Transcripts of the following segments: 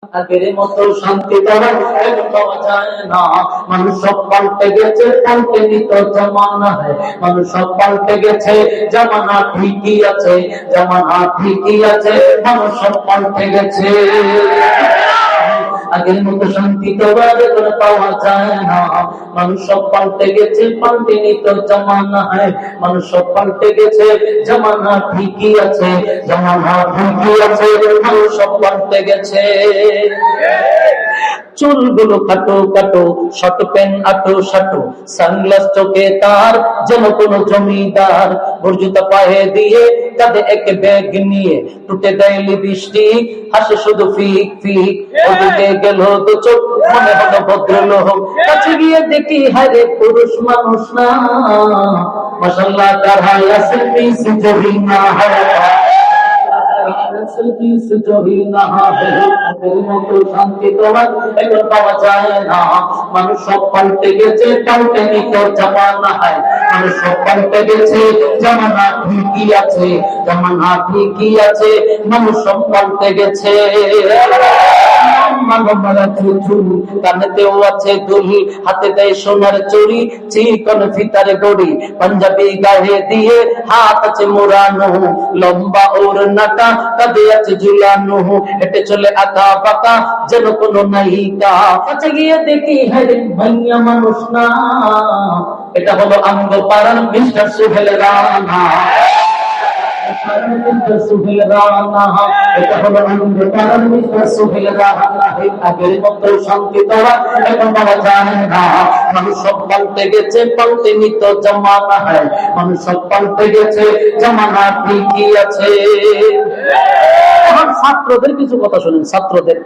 আগের মতো শান্তি পাওয়া যায় না। মানুষ সব পাল্টে গেছে, পাল্টেনি তো জামানা है। মানুষ সব পাল্টে গেছে, জামানা ঠিকই আছে, জামানা ঠিকই আছে, মানুষ সব পাল্টে গেছে। আগের মতো শান্তি তো পাওয়া যায় না। মানুষ সব পাল্টে গেছে, পাল্টেনি তো জামানা है। মানুষ সব পাল্টে গেছে, জামানা ঠিকই আছে, জামানা ঠিকই আছে, মানুষ সব পাল্টে গেছে। চুলগুলো কাটো কাটো, শর্ট প্যান্ট আটো সাটো, সানগ্লাস চোখে তার যেন কোন জমিদার, বর্জুতা পায়ে দিয়ে কাঁধে এক ব্যাগ নিয়ে টুটে দেয় লিপস্টিক, হাসে শুধু ফিক ফিক। ওদিকে গেল তো চোখ, মনে হলো ভদ্রলোক, কাছে গিয়ে দেখি হারে পুরুষ মানুষ না। মাশাআল্লাহ তার হাই আছে পিস জহি না হয়, শান্তি তোমার এখন পাওয়া যায় না। মানুষ সব পাল্টে গেছে, পাল্টেনি তো জামানা है। মানুষ সব পাল্টে গেছে, জামানা ঠিকই আছে, জামানা ঠিকই আছে, মানুষ সব পাল্টে গেছে। কানেতেও আছে দুল, হাতে দেয় সোনার চুড়ি, চিকন ফিতার গড়ি, পাঞ্জাবি গায়ে দিয়ে হাত আছে মোড়ানো, লম্বা ওর নাটা কাঁধে আছে ঝুলানো, হেঁটে চলে আঁকা পাকা যেন কোন নায়িকা। কাছে গিয়ে দেখি হ্যাঁ ভাইয়া মানুষ না, এটা হলো আঙ্গ পাড়ার মিস্টার সুহেল রানা। আগের মতো শান্তি এখন পাওয়া যায় না। মানুষ সব পাল্টে গেছে, পাল্টেনি তো জামানা है। মানুষ সব পাল্টে গেছে, জামানা ঠিকই আছে। ছাত্রদের কিছু কথা শুনেন। ছাত্রদের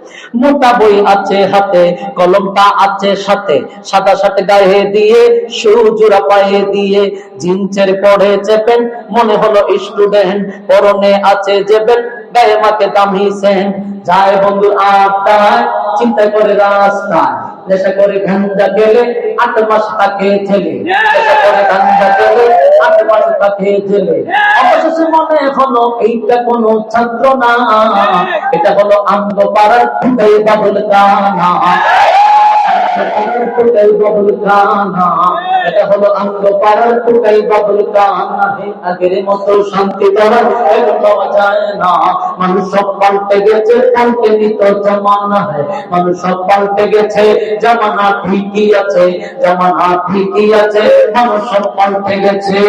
মোটা বই আছে হাতে, কলমটা আছে সাথে, সাদা সাথে গায়ে দিয়ে, সুজোড়া পায়ে দিয়ে, জিন্সের পড়েছে প্যান্ট, মনে হলো স্টুডেন্ট, পরনে আছে যে বেল্ট, গায়ে মাকে দামি সেন্ট। যায় বন্ধু আড্ডায়, চিন্তা করে রাস্তায়, নেশা করে গাঞ্জা গেলে 8 মাস তাকে ছেলে, নেশা করে গাঞ্জা গেলে 8 মাস তাকে ছেলে। অবশেষে মনে হলো এইটা কোনো ছাত্র না, এটা হলো আঙ্গ পাড়ার ফুটাই বাবুল কানা। এটা হলো আঙ্গ পাড়ার ফুটাই বাবুল কানা। আগের মতো শান্তি পাওয়া যায় না। মানুষ সব পাল্টে গেছে, পাল্টেনি তো জামানা है। মানুষ সব পাল্টে গেছে, জামানা ঠিকই আছে, জামানা ঠিকই আছে, মানুষ সব পাল্টে গেছে।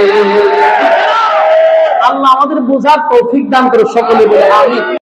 আল্লাহ আমাদের বোঝার তৌফিক দান করে সকলে বলে আমিন।